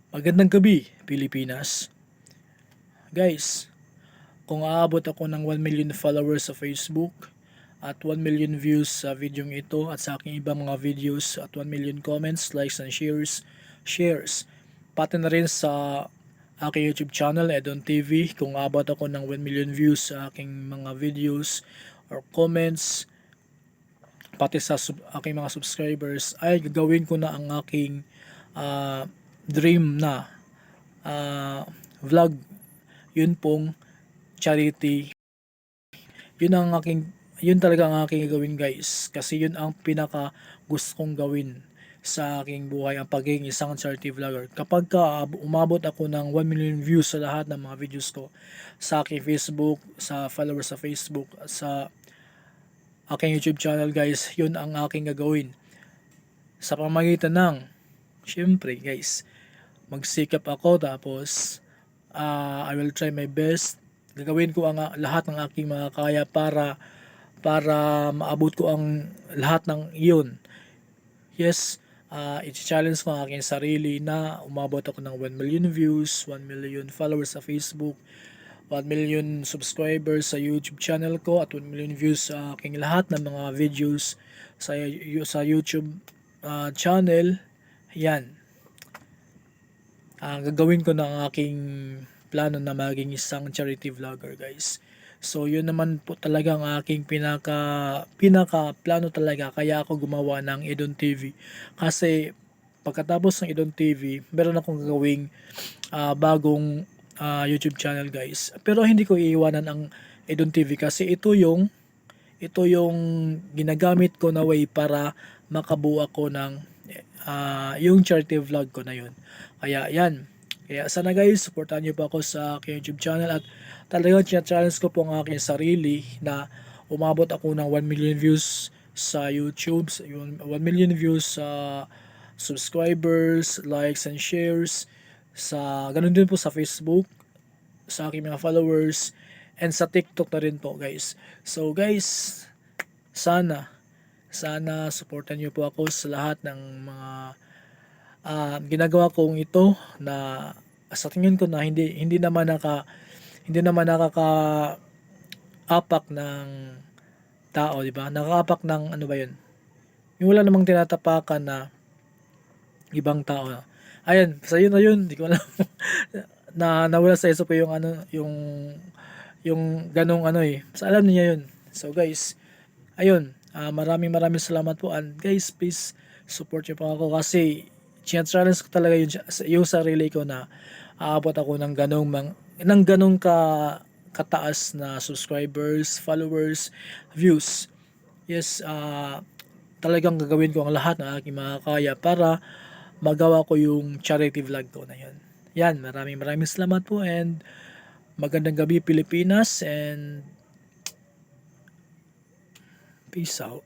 Magandang gabi, Pilipinas. Guys, kung aabot ako ng 1 million followers sa Facebook at 1 million views sa videong ito at sa aking ibang mga videos at 1 million comments, likes and shares, pati na rin sa aking YouTube channel, Edon TV, kung aabot ako ng 1 million views sa aking mga videos or comments, pati sa aking mga subscribers, ay gagawin ko na ang aking dream na vlog, yun pong charity. Yun talaga ang aking gagawin, guys, kasi yun ang pinaka gusto kong gawin sa aking buhay, ang pagiging isang charity vlogger. Kapag umabot ako ng 1 million views sa lahat ng mga videos ko sa aking Facebook, sa followers sa Facebook, sa aking YouTube channel, guys, yun ang aking gagawin sa pamamagitan ng, syempre, guys, magsikap ako, tapos I will try my best. Gagawin ko ang lahat ng aking makakaya para maabot ko ang lahat ng iyon. Yes, i-challenge ko ang aking sarili na umabot ako ng 1 million views, 1 million followers sa Facebook, 1 million subscribers sa YouTube channel ko, at 1 million views sa aking lahat ng mga videos sa YouTube channel. Yan. Gagawin ko na ang aking plano na maging isang charity vlogger, guys. So yun naman po talaga ang aking pinaka plano talaga, kaya ako gumawa ng Edon TV. Kasi pagkatapos ng Edon TV, meron akong gagawing bagong YouTube channel, guys. Pero hindi ko iiwanan ang Edon TV kasi ito yung ginagamit ko na way para makabuo ako ng yung charity vlog ko na yun. Kaya yan. Kaya sana, guys, supportahan nyo pa ako sa aking YouTube channel, at talagang challenge ko po ang aking sarili na umabot ako ng 1 million views sa YouTube, 1 million views sa subscribers, likes and shares, sa ganun din po sa Facebook, sa aking mga followers, and sa TikTok na rin po, guys. So, guys, sana supportan niyo po ako sa lahat ng mga ginagawa kong ito, na sa tingin ko na hindi naman nakaka-apak ng tao, di ba? Nakaka-apak ng ano ba 'yun? Yung wala namang tinatapakan na ibang tao. Ayan, sa yun na yun, di ko alam. Na nawala sa isip ko yung ano, yung ganong ano eh. Sa alam niya yun. So, guys, ayun, maraming salamat po, and guys, please support niyo po ako kasi challenge ko talaga yung sarili ko na aabot ako ng ganong kataas na subscribers, followers, views. Yes, talagang gagawin ko ang lahat ng aking makakaya para magawa ko yung charity vlog ko na yun. Yan, maraming salamat po, and magandang gabi, Pilipinas, and peace out.